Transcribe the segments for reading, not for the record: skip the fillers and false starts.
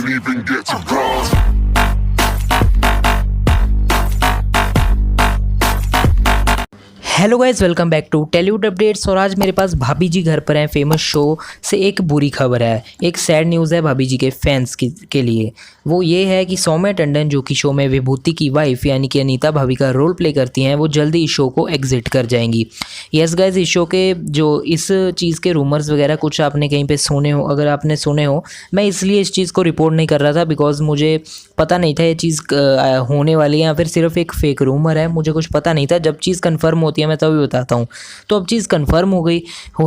can't even get to cross. Hello guys, welcome back to Tollywood updates. और आज मेरे पास भाभी जी घर पर हैं फेमस शो से एक बुरी खबर है, एक सैड न्यूज़ है भाभी जी के फैंस के लिए। वो ये है कि सौम्या टंडन जो कि शो में विभूति की वाइफ यानी कि अनीता भाभी का रोल प्ले करती हैं, वो जल्दी इस शो को एग्जिट कर जाएंगी। यस गाइज, इस शो के जो इस चीज़ के रूमर्स वगैरह कुछ आपने कहीं पे सुने हो, अगर आपने सुने हो, मैं इसलिए इस चीज़ को रिपोर्ट नहीं कर रहा था बिकॉज मुझे पता नहीं था ये चीज़ होने वाली है या फिर सिर्फ एक फेक रूमर है। मुझे कुछ पता नहीं था। जब चीज़ कन्फर्म होती है मैं तभी बताता हूँ। तो अब चीज़ कंफर्म हो गई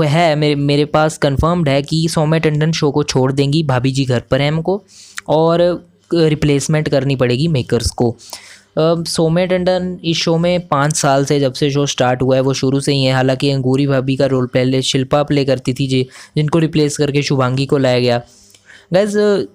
है, मेरे पास कंफर्म्ड है कि सौम्या टंडन शो को छोड़ देंगी, भाभी जी घर पर हैं हमको, और रिप्लेसमेंट करनी पड़ेगी मेकर्स को। सौम्या टंडन इस शो में 5 साल से, जब से शो स्टार्ट हुआ है वो शुरू से ही है। हालांकि अंगूरी भाभी का रोल पहले शिल्पा प्ले करती थी जिनको रिप्लेस करके शुभांगी को लाया गया। गाइज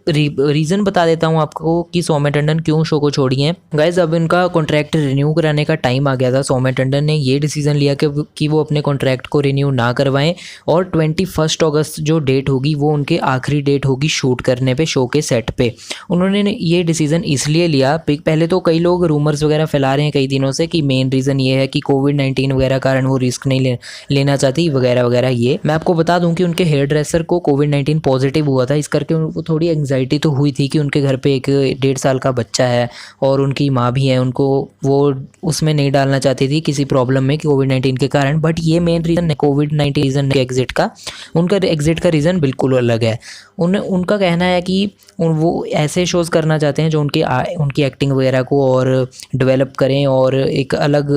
रीज़न बता देता हूँ आपको कि सौम्या टंडन क्यों शो को छोड़ी हैं। गाइज अब इनका कॉन्ट्रैक्ट रिन्यू कराने का टाइम आ गया था। सौम्या टंडन ने ये डिसीजन लिया कि वो अपने कॉन्ट्रैक्ट को रिन्यू ना करवाएं और 21 अगस्त जो डेट होगी वो उनके आखिरी डेट होगी शूट करने पे, शो के सेट पे। उन्होंने ये डिसीज़न इसलिए लिया, पहले तो कई लोग रूमर्स वगैरह फैला रहे हैं कई दिनों से कि मेन रीज़न ये है कि कोविड-19 वगैरह कारण वो रिस्क नहीं लेना चाहती वगैरह वगैरह। ये मैं आपको बता दूँ कि उनके हेयर ड्रेसर को कोविड-19 पॉजिटिव हुआ था, इस करके वो थोड़ी एंग्जाइटी तो हुई थी कि उनके घर पे एक 1.5 साल का बच्चा है और उनकी माँ भी है, उनको वो उसमें नहीं डालना चाहती थी किसी प्रॉब्लम में कोविड-19 के कारण। बट ये मेन रीज़न है कोविड-19 रीज़न एग्जिट का। उनका एग्जिट का रीज़न बिल्कुल अलग है। उनका कहना है कि वो ऐसे शोज़ करना चाहते हैं जो उनकी एक्टिंग वगैरह को और डेवलप करें और एक अलग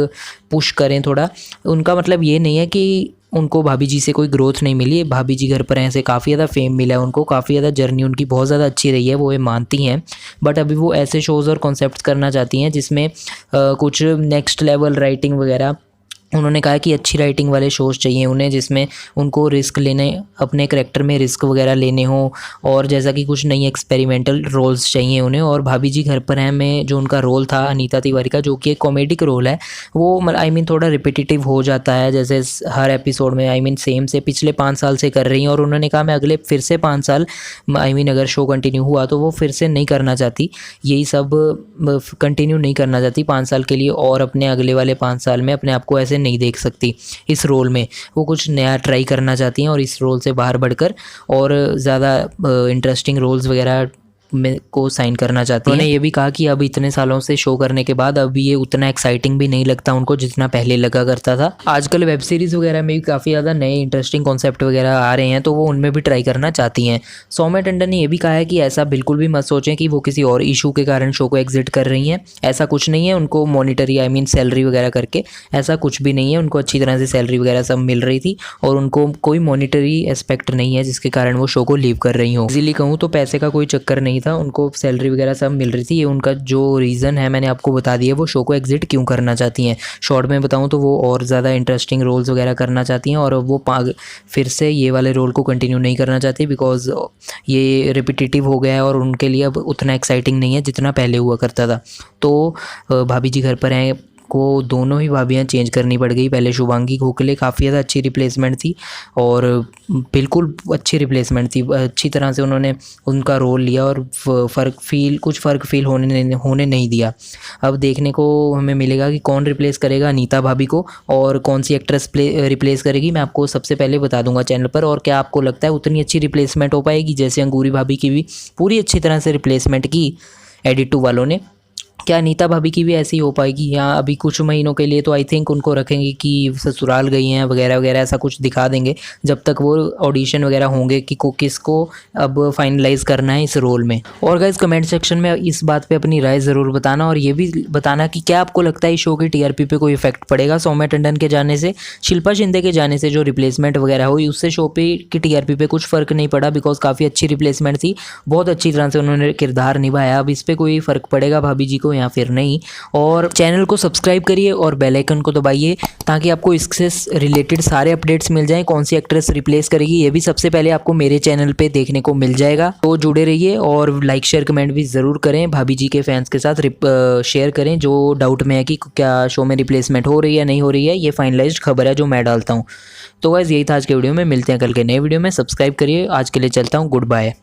पुश करें थोड़ा। उनका मतलब ये नहीं है कि उनको भाभी जी से कोई ग्रोथ नहीं मिली। भाभी जी घर पर ऐसे काफ़ी ज़्यादा फेम मिला है उनको, काफ़ी ज़्यादा जर्नी उनकी बहुत ज़्यादा अच्छी रही है, वो ये मानती हैं। बट अभी वो ऐसे शोज़ और कॉन्सेप्ट्स करना चाहती हैं जिसमें कुछ नेक्स्ट लेवल राइटिंग वगैरह। उन्होंने कहा कि अच्छी राइटिंग वाले शोज़ चाहिए उन्हें जिसमें उनको रिस्क लेने, अपने करैक्टर में रिस्क वगैरह लेने हो, और जैसा कि कुछ नई एक्सपेरिमेंटल रोल्स चाहिए उन्हें। और भाभी जी घर पर हैं में जो उनका रोल था अनीता तिवारी का, जो कि एक कॉमेडिक रोल है, वो थोड़ा रिपीटेटिव हो जाता है जैसे हर एपिसोड में सेम से पिछले 5 साल से कर रही हैं। और उन्होंने कहा मैं अगले फिर से 5 साल अगर शो कंटिन्यू हुआ तो वो फिर से नहीं करना चाहती, यही सब कंटिन्यू नहीं करना चाहती 5 साल के लिए, और अपने अगले वाले 5 साल में अपने आप को ऐसे नहीं देख सकती इस रोल में। वो कुछ नया ट्राई करना चाहती हैं और इस रोल से बाहर बढ़कर और ज़्यादा इंटरेस्टिंग रोल्स वगैरह में को साइन करना चाहती हैं। उन्होंने ये भी कहा कि अब इतने सालों से शो करने के बाद अभी ये उतना एक्साइटिंग भी नहीं लगता उनको जितना पहले लगा करता था। आजकल वेब सीरीज़ वगैरह में भी काफ़ी ज़्यादा नए इंटरेस्टिंग कॉन्सेप्ट वगैरह आ रहे हैं, तो वो उनमें भी ट्राई करना चाहती हैं। सौम्या टंडन ने ये भी कहा है कि ऐसा बिल्कुल भी मत सोचें कि वो किसी और इशू के कारण शो को एग्जिट कर रही हैं। ऐसा कुछ नहीं है। उनको मॉनिटरी सैलरी वगैरह करके ऐसा कुछ भी नहीं है। उनको अच्छी तरह से सैलरी वगैरह सब मिल रही थी और उनको कोई मॉनिटरी एस्पेक्ट नहीं है जिसके कारण वो शो को लीव कर रही हो। इजीली कहूँ तो पैसे का कोई चक्कर नहीं था, उनको सैलरी वगैरह सब मिल रही थी। ये उनका जो रीज़न है मैंने आपको बता दिया, वो शो को एग्जिट क्यों करना चाहती हैं। शॉर्ट में बताऊं तो वो और ज़्यादा इंटरेस्टिंग रोल्स वगैरह करना चाहती हैं और वो फिर से ये वाले रोल को कंटिन्यू नहीं करना चाहती बिकॉज ये रिपीटेटिव हो गया है और उनके लिए अब उतना एक्साइटिंग नहीं है जितना पहले हुआ करता था। तो भाभी जी घर पर हैं को दोनों ही भाभियाँ चेंज करनी पड़ गई। पहले शुभांगी खोखले काफ़ी ज़्यादा अच्छी रिप्लेसमेंट थी और बिल्कुल अच्छी रिप्लेसमेंट थी, अच्छी तरह से उन्होंने उनका रोल लिया और कुछ फ़र्क फील होने नहीं दिया। अब देखने को हमें मिलेगा कि कौन रिप्लेस करेगा अनीता भाभी को और कौन सी एक्ट्रेस रिप्लेस करेगी। मैं आपको सबसे पहले बता दूंगा चैनल पर। और क्या आपको लगता है उतनी अच्छी रिप्लेसमेंट हो पाएगी जैसे अंगूरी भाभी की भी पूरी अच्छी तरह से रिप्लेसमेंट की एडिट 2 वालों ने? क्या अनीता भाभी की भी ऐसी हो पाएगी? या अभी कुछ महीनों के लिए तो आई थिंक उनको रखेंगे कि ससुराल गई हैं वगैरह वगैरह, ऐसा कुछ दिखा देंगे जब तक वो ऑडिशन वगैरह होंगे कि किसको अब फाइनलाइज करना है इस रोल में। और गाइस कमेंट सेक्शन में इस बात पे अपनी राय ज़रूर बताना और ये भी बताना कि क्या आपको लगता है इस शो की टीआरपी पे कोई इफेक्ट पड़ेगा सौम्या टंडन के जाने से। शिल्पा शिंदे के जाने से जो रिप्लेसमेंट वगैरह हुई उससे शो पे की टीआरपी पे कुछ फ़र्क नहीं पड़ा बिकॉज काफ़ी अच्छी रिप्लेसमेंट थी, बहुत अच्छी तरह से उन्होंने किरदार निभाया। अब इस पर कोई फ़र्क पड़ेगा भाभी जी को या फिर नहीं? और चैनल को सब्सक्राइब करिए और बेल आइकन को दबाइए ताकि आपको इससे रिलेटेड सारे अपडेट्स मिल जाएं। कौन सी एक्ट्रेस रिप्लेस करेगी ये भी सबसे पहले आपको मेरे चैनल पे देखने को मिल जाएगा। तो जुड़े रहिए और लाइक शेयर कमेंट भी ज़रूर करें। भाभी जी के फैंस के साथ शेयर करें जो डाउट में है कि क्या शो में रिप्लेसमेंट हो रही है नहीं हो रही है। ये फाइनलाइज्ड खबर है जो मैं डालता हूँ। तो गाइस यही था आज के वीडियो में, मिलते हैं कल के नए वीडियो में। सब्सक्राइब करिए, आज के लिए चलता हूँ, गुड बाय।